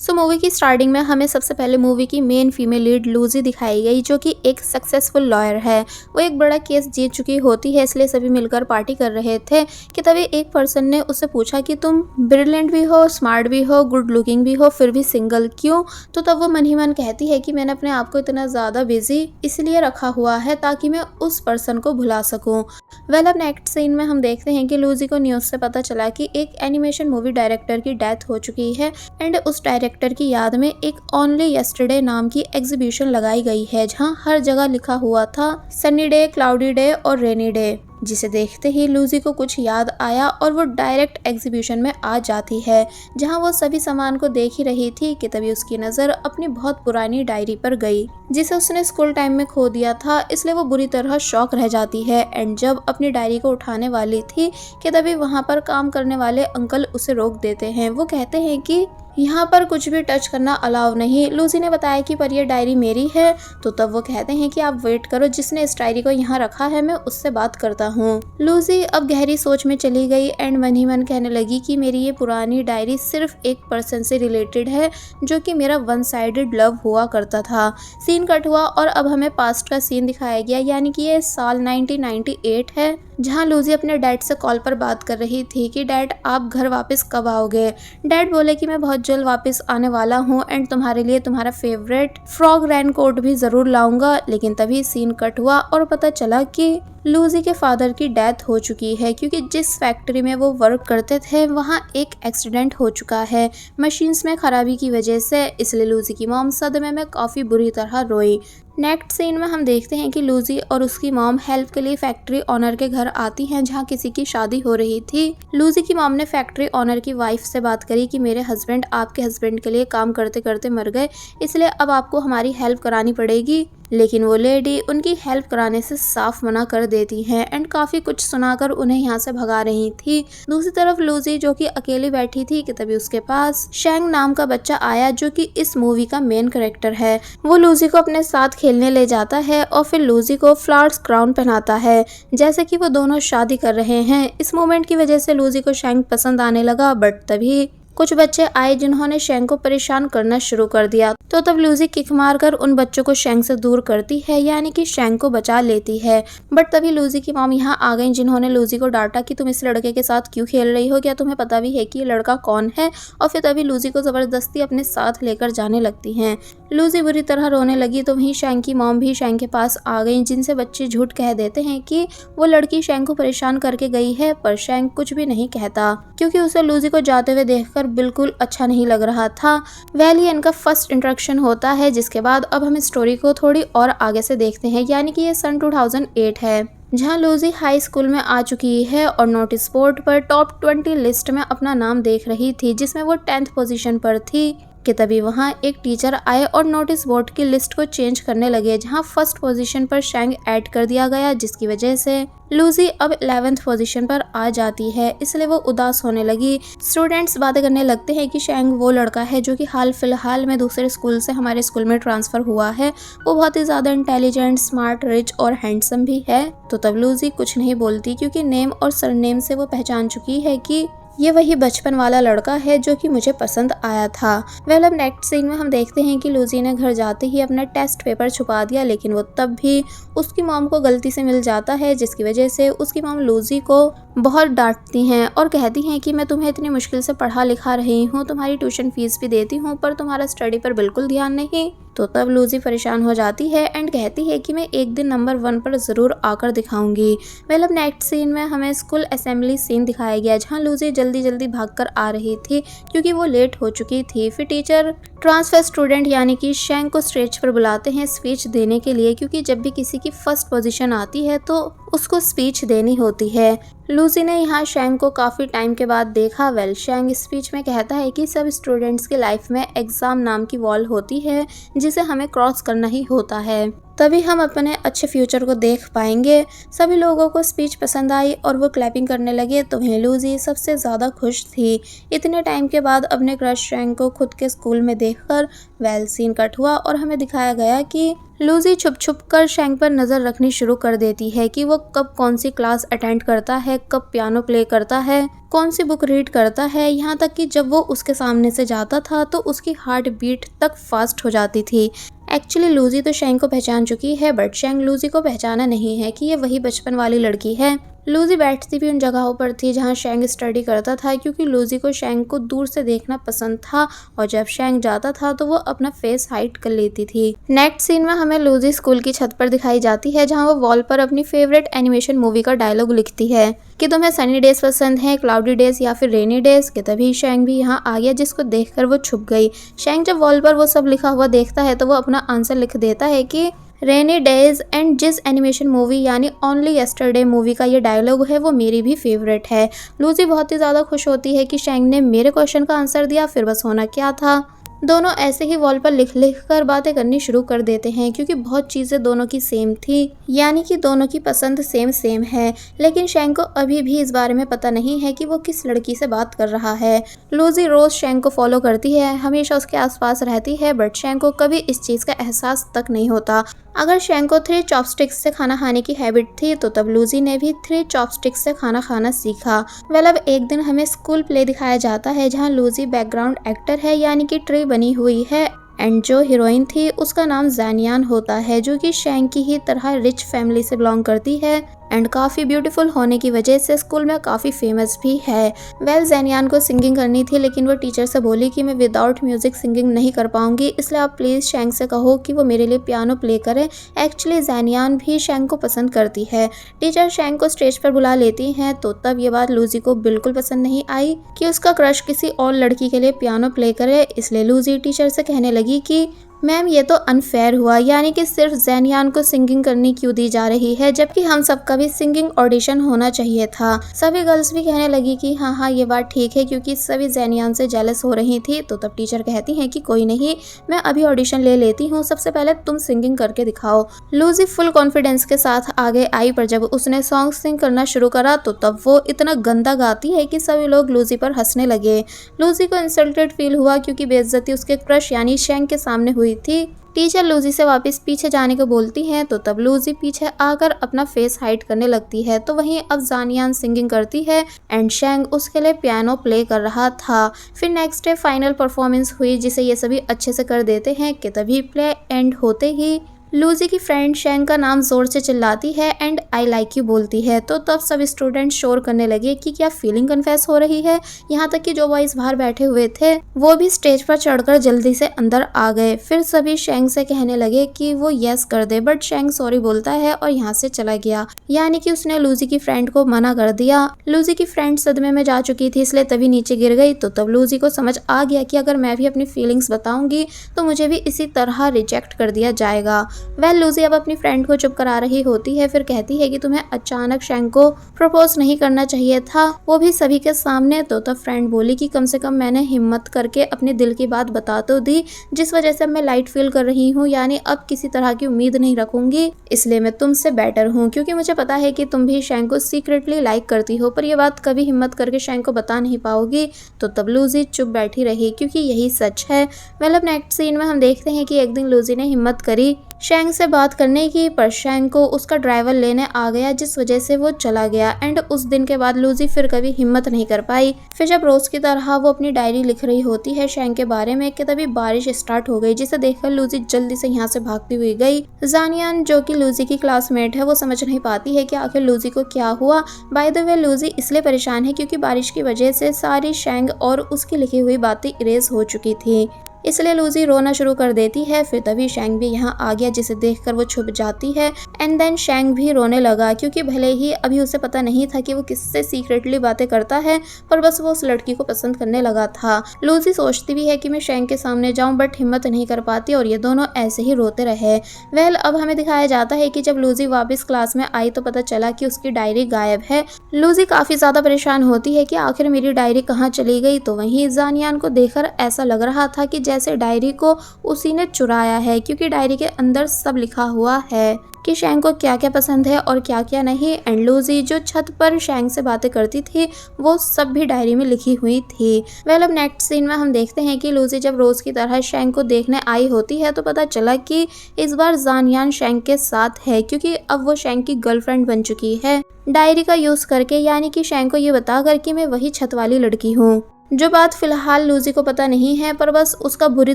Movie की starting में हमें सबसे पहले मूवी की मेन फीमेल लीड लूजी दिखाई गई, जो कि एक सक्सेसफुल लॉयर है। वो एक बड़ा केस जीत चुकी होती है, इसलिए सभी मिलकर पार्टी कर रहे थे कि तभी एक पर्सन ने उससे पूछा कि तुम ब्रिलियंट भी हो, स्मार्ट भी हो, गुड लुकिंग भी हो, फिर भी सिंगल क्यों? तो तब वो मन ही मन कहती है कि मैंने अपने आप को इतना ज़्यादा बिजी इसलिए रखा हुआ है ताकि मैं उस पर्सन को भुला सकूं। अब नेक्स्ट सीन में हम देखते हैं कि लूजी को न्यूज़ से पता चला कि एक एनिमेशन मूवी डायरेक्टर की डेथ हो चुकी है एंड उस डायरेक्टर की याद में एक ओनली यस्टरडे नाम की एग्जीबिशन लगाई गई है, जहां हर जगह लिखा हुआ था सनी डे, क्लाउडी डे और रेनी डे। जिसे देखते ही लूजी को कुछ याद आया और वो डायरेक्ट एग्जीबिशन में आ जाती है, जहां वो सभी सामान को देख ही रही थी कि तभी उसकी नज़र अपनी बहुत पुरानी डायरी पर गई, जिसे उसने स्कूल टाइम में खो दिया था। इसलिए वो बुरी तरह शॉक रह जाती है एंड जब अपनी डायरी को उठाने वाली थी कि तभी वहाँ पर काम करने वाले अंकल उसे रोक देते हैं। वो कहते हैं कि यहाँ पर कुछ भी टच करना अलाउ नहीं। लूजी ने बताया कि पर ये डायरी मेरी है। तो तब वो कहते हैं कि आप वेट करो, जिसने इस डायरी को यहाँ रखा है मैं उससे बात करता हूँ। लूजी अब गहरी सोच में चली गई एंड मन ही मन कहने लगी कि मेरी ये पुरानी डायरी सिर्फ एक पर्सन से रिलेटेड है, जो कि मेरा वन साइडेड लव हुआ करता था। सीन कट हुआ और अब हमें पास्ट का सीन दिखाया गया, यानी कि ये साल 1998 है, जहाँ लूजी अपने डैड से कॉल पर बात कर रही थी कि डैड आप घर वापस कब आओगे। डैड बोले कि मैं बहुत जल्द वापस आने वाला हूँ एंड तुम्हारे लिए तुम्हारा फेवरेट फ्रॉग रेन कोट भी ज़रूर लाऊंगा। लेकिन तभी सीन कट हुआ और पता चला कि लूजी के फादर की डेथ हो चुकी है, क्योंकि जिस फैक्ट्री में वो वर्क करते थे वहाँ एक एक्सीडेंट हो चुका है मशीन्स में खराबी की वजह से। इसलिए लूजी की मॉम सदमे में काफ़ी बुरी तरह रोई। नेक्स्ट सीन में हम देखते हैं कि लूजी और उसकी मॉम हेल्प के लिए फैक्ट्री ऑनर के घर आती हैं, जहां किसी की शादी हो रही थी। लूजी की मॉम ने फैक्ट्री ऑनर की वाइफ से बात करी कि मेरे हस्बैंड आपके हस्बैंड के लिए काम करते करते मर गए, इसलिए अब आपको हमारी हेल्प करानी पड़ेगी। लेकिन वो लेडी उनकी हेल्प कराने से साफ मना कर देती हैं एंड काफ़ी कुछ सुनाकर उन्हें यहाँ से भगा रही थी। दूसरी तरफ लूजी जो कि अकेली बैठी थी कि तभी उसके पास शैंग नाम का बच्चा आया, जो कि इस मूवी का मेन कैरेक्टर है। वो लूजी को अपने साथ खेलने ले जाता है और फिर लूजी को फ्लावर्स क्राउन पहनाता है, जैसे कि वो दोनों शादी कर रहे हैं। इस मोमेंट की वजह से लूजी को शैंग पसंद आने लगा, बट तभी कुछ बच्चे आए जिन्होंने शैंग को परेशान करना शुरू कर दिया। तो तब लूजी किक मारकर उन बच्चों को शैंग से दूर करती है, यानी कि शैंग को बचा लेती है। बट तभी लूजी की मॉम यहाँ आ गई, जिन्होंने लूजी को डांटा कि तुम इस लड़के के साथ क्यों खेल रही हो, क्या तुम्हें पता भी है कि ये लड़का कौन है। और फिर तभी लूजी को जबरदस्ती अपने साथ लेकर जाने लगती हैं। लूजी बुरी तरह रोने लगी तो वहीं शैंग की मॉम भी शैंग के पास आ गई, जिनसे बच्चे झूठ कह देते हैं कि वो लड़की शैंग को परेशान करके गई है। पर शैंग कुछ भी नहीं कहता, क्योंकि उसे लूजी को जाते हुए देखकर बिल्कुल अच्छा नहीं लग रहा था। वैली इनका फर्स्ट इंट्रोडक्शन होता है, जिसके बाद अब हम स्टोरी को थोड़ी और आगे से देखते हैं, यानी कि ये सन 2008 है, जहां लूजी हाई स्कूल में आ चुकी है और नोटिस बोर्ड पर टॉप 20 लिस्ट में अपना नाम देख रही थी, जिसमें वो 10th पोजीशन पर थी कि तभी वहां एक टीचर आए और नोटिस बोर्ड की लिस्ट को चेंज करने लगे, जहां फर्स्ट पोजीशन पर शैंग ऐड कर दिया गया, जिसकी वजह से लूजी अब 11th पोजीशन पर आ जाती है। इसलिए वो उदास होने लगी। स्टूडेंट्स बातें करने लगते हैं कि शैंग वो लड़का है जो कि हाल फिलहाल में दूसरे स्कूल से हमारे स्कूल में ट्रांसफ़र हुआ है। वो बहुत ही ज़्यादा इंटेलिजेंट, स्मार्ट, रिच और हैंडसम भी है। तो तब लूजी कुछ नहीं बोलती, क्योंकि नेम और सरनेम से वो पहचान चुकी है कि ये वही बचपन वाला लड़का है जो कि मुझे पसंद आया था। अब नेक्स्ट सीन में हम देखते हैं कि लूजी ने घर जाते ही अपना टेस्ट पेपर छुपा दिया, लेकिन वो तब भी उसकी मॉम को गलती से मिल जाता है, जिसकी वजह से उसकी मॉम लूजी को बहुत डांटती हैं और कहती हैं कि मैं तुम्हें इतनी मुश्किल से पढ़ा लिखा रही हूँ, तुम्हारी ट्यूशन फीस भी देती हूँ, पर तुम्हारा स्टडी पर बिल्कुल ध्यान नहीं। तो तब लूजी परेशान हो जाती है एंड कहती है कि मैं एक दिन नंबर 1 पर ज़रूर आकर दिखाऊंगी। अब नेक्स्ट सीन में हमें स्कूल असेंबली सीन दिखाया गया, जहाँ लूजी जल्दी जल्दी भागकर आ रही थी, क्योंकि वो लेट हो चुकी थी। फिर टीचर ट्रांसफर स्टूडेंट यानी कि शैंग को स्टेज पर बुलाते हैं स्पीच देने के लिए, क्योंकि जब भी किसी की फर्स्ट पोजीशन आती है तो उसको स्पीच देनी होती है। लूजी ने यहाँ शैंग को काफ़ी टाइम के बाद देखा। शैंग स्पीच में कहता है कि सब स्टूडेंट्स की लाइफ में एग्ज़ाम नाम की वॉल होती है, जिसे हमें क्रॉस करना ही होता है। तभी हम अपने अच्छे फ्यूचर को देख पाएंगे। सभी लोगों को स्पीच पसंद आई और वो क्लैपिंग करने लगे, तो वहीं लूजी सबसे ज़्यादा खुश थी। इतने टाइम के बाद अपने क्रश शैंग को खुद के स्कूल में देखकर वेल सीन कट हुआ और हमें दिखाया गया कि लूजी छुप छुप कर शैंग पर नज़र रखनी शुरू कर देती है कि वो कब कौन सी क्लास अटेंड करता है, कब पियानो प्ले करता है, कौन सी बुक रीड करता है। यहाँ तक कि जब वो उसके सामने से जाता था तो उसकी हार्ट बीट तक फास्ट हो जाती थी। एक्चुअली लूजी तो शैंग को पहचान चुकी है, बट शैंग लूजी को पहचाना नहीं है कि ये वही बचपन वाली लड़की है। लूजी बैठती भी उन जगहों पर थी जहाँ शैंग स्टडी करता था, क्योंकि लूजी को शैंग को दूर से देखना पसंद था और जब शैंग जाता था तो वो अपना फेस हाइड कर लेती थी। नेक्स्ट सीन में हमें लूजी स्कूल की छत पर दिखाई जाती है, जहाँ वो वॉल पर अपनी फेवरेट एनिमेशन मूवी का डायलॉग लिखती है कि तुम्हें सनी डेज पसंद है, क्लाउडी डेज या फिर रेनी डेज के। तभी शैंग भी यहाँ आ गया, जिसको देखकर वो छुप गई। शैंग जब वॉल पर वो सब लिखा हुआ देखता है तो वो अपना आंसर लिख देता है कि रेनी डेज, एंड जिस एनिमेशन मूवी यानी ओनली यस्टरडे मूवी का ये डायलॉग है वो मेरी भी फेवरेट है। लूजी बहुत ही ज़्यादा खुश होती है कि शैंग ने मेरे क्वेश्चन का आंसर दिया, फिर बस होना क्या था। दोनों ऐसे ही वॉल पर लिख लिख कर बातें करनी शुरू कर देते हैं, क्योंकि बहुत चीज़ें दोनों की सेम थी, यानी कि दोनों की पसंद सेम है। लेकिन शैंग को अभी भी इस बारे में पता नहीं है कि वो किस लड़की से बात कर रहा है। लूजी रोज शैंग को फॉलो करती है, हमेशा उसके आसपास रहती है, बट शैंग को कभी इस चीज़ का एहसास तक नहीं होता। अगर शैंग को 3 चॉपस्टिक्स से खाना खाने की हैबिट थी तो तब लूजी ने भी 3 चॉपस्टिक्स से खाना खाना सीखा। वेल, अब एक दिन हमें स्कूल प्ले दिखाया जाता है जहां लूजी बैकग्राउंड एक्टर है, यानी कि ट्री बनी हुई है, एंड जो हीरोइन थी उसका नाम ज़ैनियान होता है, जो कि शैंग की ही तरह रिच फैमिली से बिलोंग करती है एंड काफ़ी ब्यूटीफुल होने की वजह से स्कूल में काफ़ी फेमस भी है। वेल, ज़ैनियान को सिंगिंग करनी थी, लेकिन वो टीचर से बोली कि मैं विदाउट म्यूज़िक सिंगिंग नहीं कर पाऊंगी, इसलिए आप प्लीज़ शैंग से कहो कि वो मेरे लिए पियानो प्ले करे। एक्चुअली ज़ैनियान भी शैंग को पसंद करती है। टीचर शैंग को स्टेज पर बुला लेती हैं, तो तब ये बात लूजी को बिल्कुल पसंद नहीं आई कि उसका क्रश किसी और लड़की के लिए पियानो प्ले करे। इसलिए लूजी टीचर से कहने लगी कि मैम, ये तो अनफेयर हुआ, यानी कि सिर्फ ज़ैनियान को सिंगिंग करनी क्यों दी जा रही है, जबकि हम सबका भी सिंगिंग ऑडिशन होना चाहिए था। सभी गर्ल्स भी कहने लगी कि हाँ ये बात ठीक है, क्योंकि सभी ज़ैनियान से जेलस हो रही थी। तो तब टीचर कहती हैं कि कोई नहीं, मैं अभी ऑडिशन ले लेती हूँ, सबसे पहले तुम सिंगिंग करके दिखाओ। लूजी फुल कॉन्फिडेंस के साथ आगे आई, पर जब उसने सॉन्ग सिंग करना शुरू करा तो तब वो इतना गंदा गाती है कि सभी लोग लूजी पर हंसने लगे। लूजी को इंसल्टेड फील हुआ, क्योंकि बेइज्जती उसके क्रश यानी शैंग के सामने हुई थी। टीचर लूजी से वापस पीछे जाने को बोलती हैं, तो तब लूजी पीछे आकर अपना फेस हाइड करने लगती है। तो वहीं अब ज़ानियान सिंगिंग करती है एंड शैंग उसके लिए पियानो प्ले कर रहा था। फिर नेक्स्ट डे फाइनल परफॉर्मेंस हुई, जिसे ये सभी अच्छे से कर देते हैं कि तभी प्ले एंड होते ही लूजी की फ्रेंड शैंग का नाम जोर से चिल्लाती है एंड आई लाइक यू बोलती है। तो तब सब स्टूडेंट शोर करने लगे कि क्या फीलिंग कन्फेस हो रही है। यहाँ तक कि जो बॉयज बाहर बैठे हुए थे वो भी स्टेज पर चढ़कर जल्दी से अंदर आ गए। फिर सभी शैंग से कहने लगे कि वो यस कर दे, बट शैंग सॉरी बोलता है और यहाँ से चला गया, यानी कि उसने लूजी की फ्रेंड को मना कर दिया। लूजी की फ्रेंड सदमे में जा चुकी थी, इसलिए तभी नीचे गिर गई। तो तब लूजी को समझ आ गया कि अगर मैं भी अपनी फीलिंग्स बताऊंगी तो मुझे भी इसी तरह रिजेक्ट कर दिया जाएगा। वेल, लूजी अब अपनी फ्रेंड को चुप करा रही होती है, फिर कहती है कि तुम्हें अचानक शैंग को प्रपोज नहीं करना चाहिए था, वो भी सभी के सामने। तो तब फ्रेंड बोली कि कम से कम मैंने हिम्मत करके अपने दिल की बात बता तो दी, जिस वजह से मैं लाइट फील कर रही हूँ, यानी अब किसी तरह की उम्मीद नहीं रखूंगी, इसलिए मैं तुमसे बेटर हूँ, क्योंकि मुझे पता है कि तुम भी शैंग को सीक्रेटली लाइक करती हो, पर यह बात कभी हिम्मत करके शैंग को बता नहीं पाओगी। तो तब लूजी चुप बैठी रही, क्योंकि यही सच है। मतलब नेक्स्ट सीन में हम देखते हैं कि एक दिन लूजी ने हिम्मत करी शैंग से बात करने की, पर शैंग को उसका ड्राइवर लेने आ गया, जिस वजह से वो चला गया। एंड उस दिन के बाद लूजी फिर कभी हिम्मत नहीं कर पाई। फिर जब रोज की तरह वो अपनी डायरी लिख रही होती है शैंग के बारे में, कि तभी बारिश स्टार्ट हो गई, जिसे देखकर लूजी जल्दी से यहाँ से भागती हुई गई। ज़ानियान, जो कि लूजी की क्लासमेट है, वो समझ नहीं पाती है कि आखिर लूजी को क्या हुआ। बाय द वे, लूजी इसलिए परेशान है क्योंकि बारिश की वजह से सारी शैंग और उसकी लिखी हुई बातें इरेज हो चुकी थी, इसलिए लूजी रोना शुरू कर देती है। फिर तभी शैंग भी यहाँ आ गया, जिसे देखकर वो छुप जाती है। एंड देन शैंग भी रोने लगा, क्योंकि भले ही अभी उसे पता नहीं था कि वो किससे सीक्रेटली बातें करता है, पर बस वो उस लड़की को पसंद करने लगा था। लूजी सोचती भी है कि मैं शैंग के सामने जाऊं, बट हिम्मत नहीं कर पाती और ये दोनों ऐसे ही रोते रहे। वेल, अब हमें दिखाया जाता है कि जब लूजी वापस क्लास में आई तो पता चला कि उसकी डायरी गायब है। लूजी काफी ज्यादा परेशान होती है कि आखिर मेरी डायरी कहाँ चली गई। तो वहीं ज़ानियान को देखकर ऐसा लग रहा था कि जैसे डायरी को उसी ने चुराया है, क्योंकि डायरी के अंदर सब लिखा हुआ है कि शैंग को क्या क्या पसंद है और क्या क्या नहीं। एंड लूजी जो छत पर शैंग से बातें करती थी वो सब भी डायरी में लिखी हुई थी। वेल अब नेक्स्ट सीन में हम देखते हैं कि लूजी जब रोज की तरह शैंग को देखने आई होती है तो पता चला कि इस बार जानियान शैंग के साथ है, क्योंकि अब वो शैंग की गर्लफ्रेंड बन चुकी है डायरी का यूज करके, यानी कि शैंग को ये बताकर कि मैं वही छत वाली लड़की हूँ। जो बात फिलहाल लूजी को पता नहीं है, पर बस उसका बुरी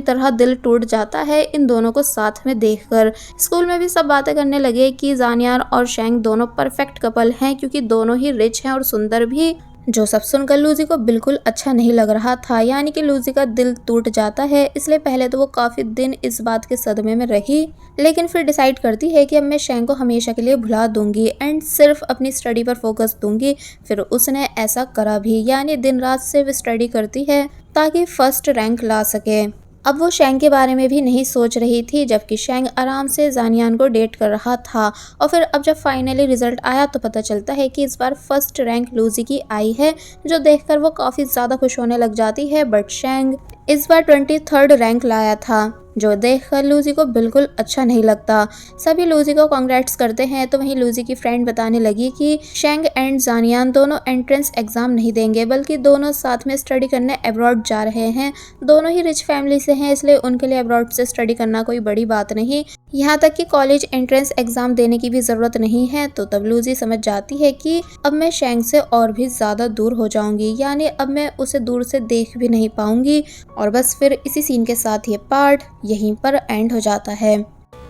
तरह दिल टूट जाता है इन दोनों को साथ में देखकर। स्कूल में भी सब बातें करने लगे कि जानियान और शैंग दोनों परफेक्ट कपल हैं, क्योंकि दोनों ही रिच हैं और सुंदर भी। जो सब सुनकर लूजी को बिल्कुल अच्छा नहीं लग रहा था, यानी कि लूजी का दिल टूट जाता है। इसलिए पहले तो वो काफी दिन इस बात के सदमे में रही, लेकिन फिर डिसाइड करती है कि अब मैं शैंग को हमेशा के लिए भुला दूंगी एंड सिर्फ अपनी स्टडी पर फोकस दूंगी। फिर उसने ऐसा करा भी, यानी दिन रात सिर्फ स्टडी करती है ताकि फर्स्ट रैंक ला सके। अब वो शैंग के बारे में भी नहीं सोच रही थी, जबकि शैंग आराम से जानियान को डेट कर रहा था। और फिर अब जब फाइनली रिजल्ट आया तो पता चलता है कि इस बार फर्स्ट रैंक लूजी की आई है, जो देखकर वो काफ़ी ज़्यादा खुश होने लग जाती है। बट शैंग इस बार 23rd रैंक लाया था, जो देखकर लूजी को बिल्कुल अच्छा नहीं लगता। सभी लूजी को कांग्रेट्स करते हैं, तो वहीं लूजी की फ्रेंड बताने लगी कि शैंग एंड जानियान दोनों एंट्रेंस एग्जाम नहीं देंगे, बल्कि दोनों साथ में स्टडी करने अब्रॉड जा रहे हैं। दोनों ही रिच फैमिली से हैं, इसलिए उनके लिए अब्रॉड से स्टडी करना कोई बड़ी बात नहीं, यहाँ तक कि कॉलेज एंट्रेंस एग्जाम देने की भी ज़रूरत नहीं है। तो तब लूजी समझ जाती है कि अब मैं शैंग से और भी ज़्यादा दूर हो जाऊंगी, यानी अब मैं उसे दूर से देख भी नहीं पाऊंगी। और बस फिर इसी सीन के साथ ये पार्ट यहीं पर एंड हो जाता है।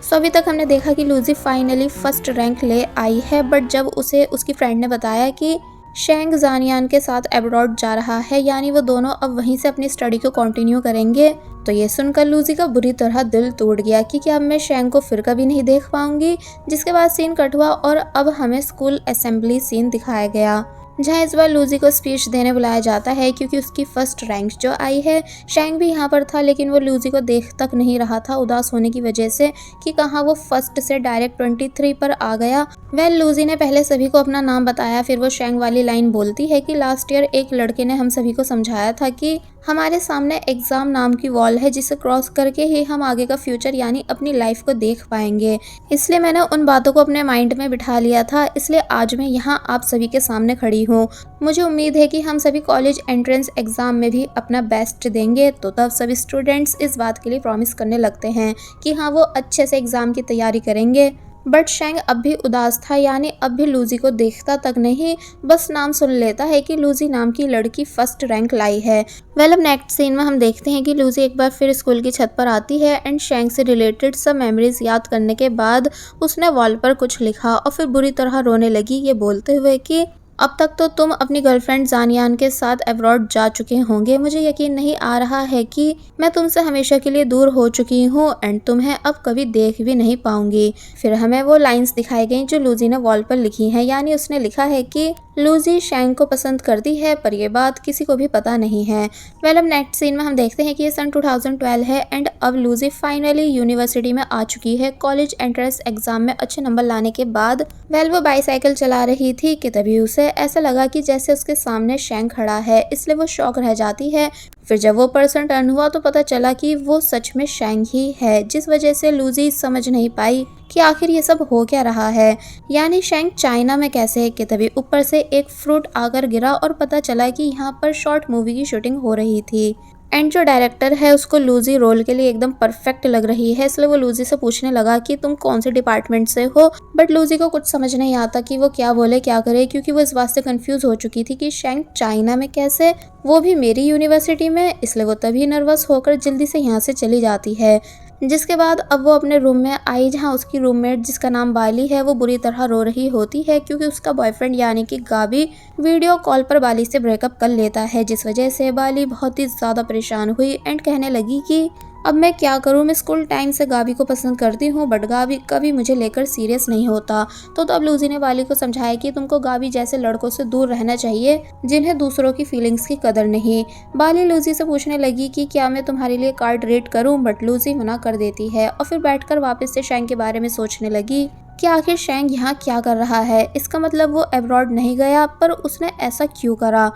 सो अभी तक हमने देखा कि लूजी फाइनली फर्स्ट रैंक ले आई है, बट जब उसे उसकी फ्रेंड ने बताया कि शैंग जानियान के साथ अब्रॉड जा रहा है, यानी वो दोनों अब वहीं से अपनी स्टडी को कंटिन्यू करेंगे, तो ये सुनकर लूजी का बुरी तरह दिल टूट गया कि क्या अब मैं शैंग को फिर कभी नहीं देख पाऊंगी। जिसके बाद सीन कट हुआ और अब हमें स्कूल असेंबली सीन दिखाया गया, जहाँ इस बार लूजी को स्पीच देने बुलाया जाता है, क्योंकि उसकी फर्स्ट रैंक जो आई है। शैंग भी यहाँ पर था, लेकिन वो लूजी को देख तक नहीं रहा था उदास होने की वजह से कि कहाँ वो फर्स्ट से डायरेक्ट 23 पर आ गया। वेल लूजी ने पहले सभी को अपना नाम बताया, फिर वो शैंग वाली लाइन बोलती है कि लास्ट ईयर एक लड़के ने हम सभी को समझाया था कि हमारे सामने एग्जाम नाम की वॉल है, जिसे क्रॉस करके ही हम आगे का फ्यूचर यानी अपनी लाइफ को देख पाएंगे। इसलिए मैंने उन बातों को अपने माइंड में बिठा लिया था, इसलिए आज मैं यहाँ आप सभी के सामने खड़ी हूँ। मुझे उम्मीद है कि हम सभी कॉलेज एंट्रेंस एग्जाम में भी अपना बेस्ट देंगे। तो तब सभी स्टूडेंट्स इस बात के लिए प्रॉमिस करने लगते हैं कि हाँ वो अच्छे से एग्जाम की तैयारी करेंगे। बट शैंग अब भी उदास था, यानी अब भी लूजी को देखता तक नहीं, बस नाम सुन लेता है कि लूजी नाम की लड़की फर्स्ट रैंक लाई है। वेल अब नेक्स्ट सीन में हम देखते हैं कि लूजी एक बार फिर स्कूल की छत पर आती है एंड शैंग से रिलेटेड सब मेमोरीज याद करने के बाद उसने वॉल पर कुछ लिखा और फिर बुरी तरह रोने लगी, ये बोलते हुए कि अब तक तो तुम अपनी गर्लफ्रेंड जानियान के साथ अब्रॉड जा चुके होंगे। मुझे यकीन नहीं आ रहा है कि मैं तुमसे हमेशा के लिए दूर हो चुकी हूँ एंड तुम्हें अब कभी देख भी नहीं पाऊंगी। फिर हमें वो लाइंस दिखाई गई जो लूजी ने वॉल पर लिखी हैं, यानी उसने लिखा है कि लूजी शैंग को पसंद करती है, पर यह बात किसी को भी पता नहीं है। वेल अब नेक्स्ट सीन में हम देखते हैं कि ये सन 2012 है एंड अब लूजी फाइनली यूनिवर्सिटी में आ चुकी है कॉलेज एंट्रेंस एग्जाम में अच्छे नंबर लाने के बाद। वेल वो बाईसाइकिल चला रही थी कि तभी उसे ऐसा लगा कि जैसे उसके सामने शैंग खड़ा है, इसलिए वो शॉक रह जाती है। फिर जब वो पर्सन टर्न हुआ तो पता चला कि वो सच में शैंग ही है, जिस वजह से लूजी समझ नहीं पाई कि आखिर ये सब हो क्या रहा है, यानी शैंग चाइना में कैसे है। कि तभी ऊपर से एक फ्रूट आकर गिरा और पता चला कि यहाँ पर शॉर्ट मूवी की शूटिंग हो रही थी एंड जो डायरेक्टर है उसको लूजी रोल के लिए एकदम परफेक्ट लग रही है, इसलिए वो लूजी से पूछने लगा कि तुम कौन से डिपार्टमेंट से हो। बट लूजी को कुछ समझ नहीं आता कि वो क्या बोले क्या करे, क्योंकि वो इस बात से कंफ्यूज हो चुकी थी कि शैंग चाइना में कैसे, वो भी मेरी यूनिवर्सिटी में। इसलिए वो तभी नर्वस होकर जल्दी से यहाँ से चली जाती है। जिसके बाद अब वो अपने रूम में आई, जहाँ उसकी रूममेट जिसका नाम बाली है वो बुरी तरह रो रही होती है, क्योंकि उसका बॉयफ्रेंड यानी कि गाबी वीडियो कॉल पर बाली से ब्रेकअप कर लेता है, जिस वजह से बाली बहुत ही ज़्यादा परेशान हुई एंड कहने लगी कि अब मैं क्या करूँ, मैं स्कूल टाइम से गाबी को पसंद करती हूँ बट गाबी कभी मुझे लेकर सीरियस नहीं होता। तो तब लूजी ने बाली को समझाया कि तुमको गाबी जैसे लड़कों से दूर रहना चाहिए जिन्हें दूसरों की फीलिंग्स की कदर नहीं। बाली लूजी से पूछने लगी कि क्या मैं तुम्हारे लिए कार्ड रीड करूँ, बट लूजी मना कर देती है और फिर बैठकर वापस से शैंग के बारे में सोचने लगी कि आखिर शैंग यहाँ क्या कर रहा है। इसका मतलब वो अब्रॉड नहीं गया, पर उसने ऐसा क्यों करा,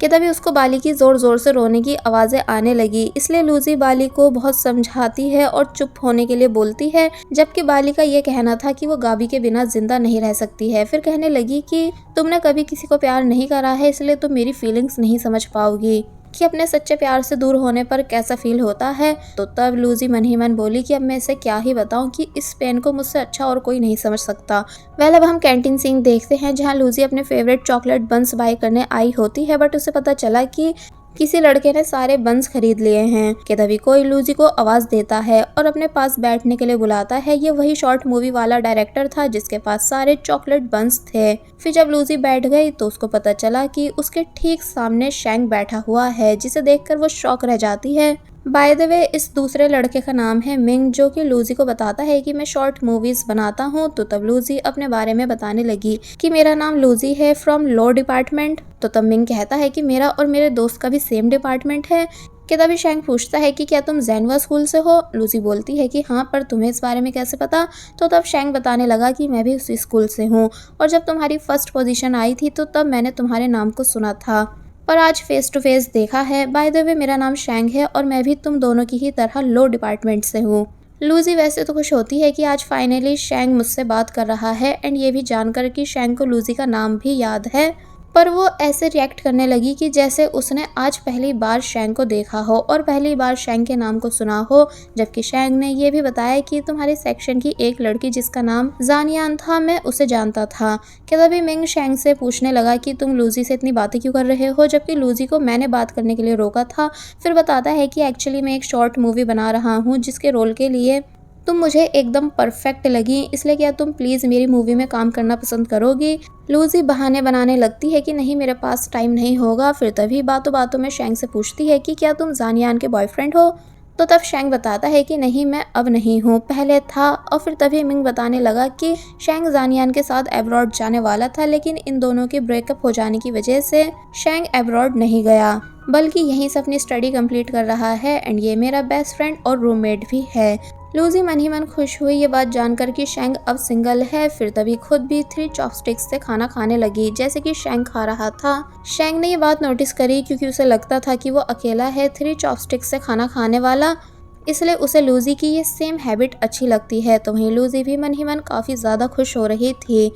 कि तभी उसको बाली की ज़ोर ज़ोर से रोने की आवाज़ें आने लगी। इसलिए लूजी बाली को बहुत समझाती है और चुप होने के लिए बोलती है, जबकि बाली का ये कहना था कि वो गाबी के बिना जिंदा नहीं रह सकती है। फिर कहने लगी कि तुमने कभी किसी को प्यार नहीं करा है, इसलिए तुम मेरी फीलिंग्स नहीं समझ पाओगी कि अपने सच्चे प्यार से दूर होने पर कैसा फील होता है। तो तब लूजी मन ही मन बोली कि अब मैं इसे क्या ही बताऊं कि इस पेन को मुझसे अच्छा और कोई नहीं समझ सकता। अब हम कैंटीन सीन देखते हैं जहां लूजी अपने फेवरेट चॉकलेट बंस बाय करने आई होती है, बट उसे पता चला कि किसी लड़के ने सारे बंस खरीद लिए हैं। कि तभी कोई लूजी को आवाज देता है और अपने पास बैठने के लिए बुलाता है। ये वही शॉर्ट मूवी वाला डायरेक्टर था जिसके पास सारे चॉकलेट बंस थे। फिर जब लूजी बैठ गई तो उसको पता चला कि उसके ठीक सामने शैंक बैठा हुआ है, जिसे देखकर वो शॉक रह जाती है। बाय द वे, इस दूसरे लड़के का नाम है मिंग, जो कि लूजी को बताता है कि मैं शॉर्ट मूवीज बनाता हूँ। तो तब लूजी अपने बारे में बताने लगी कि मेरा नाम लूजी है फ्रॉम लॉ डिपार्टमेंट। तो तब मिंग कहता है कि मेरा और मेरे दोस्त का भी सेम डिपार्टमेंट है। कि तभी शैंक पूछता है कि क्या तुम जेनवा स्कूल से हो। लूजी बोलती है कि हाँ, पर तुम्हें इस बारे में कैसे पता। तो तब शैंक बताने लगा कि मैं भी उसी स्कूल से हूँ और जब तुम्हारी फर्स्ट पोजीशन आई थी तो तब मैंने तुम्हारे नाम को सुना था, पर आज फेस टू फेस देखा है। बाय द वे, मेरा नाम शैंग है और मैं भी तुम दोनों की ही तरह लॉ डिपार्टमेंट से हूँ। लूजी वैसे तो खुश होती है कि आज फाइनली शैंग मुझसे बात कर रहा है, एंड ये भी जानकर कि शैंग को लूजी का नाम भी याद है, पर वो ऐसे रिएक्ट करने लगी कि जैसे उसने आज पहली बार शैंग को देखा हो और पहली बार शैंग के नाम को सुना हो। जबकि शैंग ने ये भी बताया कि तुम्हारे सेक्शन की एक लड़की जिसका नाम जानियान था, मैं उसे जानता था। कि तभी मिंग शैंग से पूछने लगा कि तुम लूजी से इतनी बातें क्यों कर रहे हो, जबकि लूजी को मैंने बात करने के लिए रोका था। फिर बताता है कि एक्चुअली मैं एक शॉर्ट मूवी बना रहा हूँ जिसके रोल के लिए तुम मुझे एकदम परफेक्ट लगी, इसलिए क्या तुम प्लीज़ मेरी मूवी में काम करना पसंद करोगी। लूजी बहाने बनाने लगती है कि नहीं, मेरे पास टाइम नहीं होगा। फिर तभी बातों बातों में शैंग से पूछती है कि क्या तुम जानियान के बॉयफ्रेंड हो। तो तब शैंग बताता है कि नहीं, मैं अब नहीं हूँ, पहले था। और फिर तभी मिंग बताने लगा कि शैंग जानियान के साथ एब्रॉड जाने वाला था, लेकिन इन दोनों के ब्रेकअप हो जाने की वजह से शैंग एब्रॉड नहीं गया, बल्कि यहीं से अपनी स्टडी कंप्लीट कर रहा है, एंड ये मेरा बेस्ट फ्रेंड और रूममेट भी है। लूजी मन ही मन खुश हुई ये बात जानकर कि शैंग अब सिंगल है। फिर तभी खुद भी 3 चॉपस्टिक्स से खाना खाने लगी जैसे कि शैंग खा रहा था। शैंग ने ये बात नोटिस करी क्योंकि उसे लगता था कि वो अकेला है 3 चॉपस्टिक्स से खाना खाने वाला, इसलिए उसे लूजी की ये सेम हैबिट अच्छी लगती है। तो वहीं लूजी भी मन ही मन काफ़ी ज़्यादा खुश हो रही थी।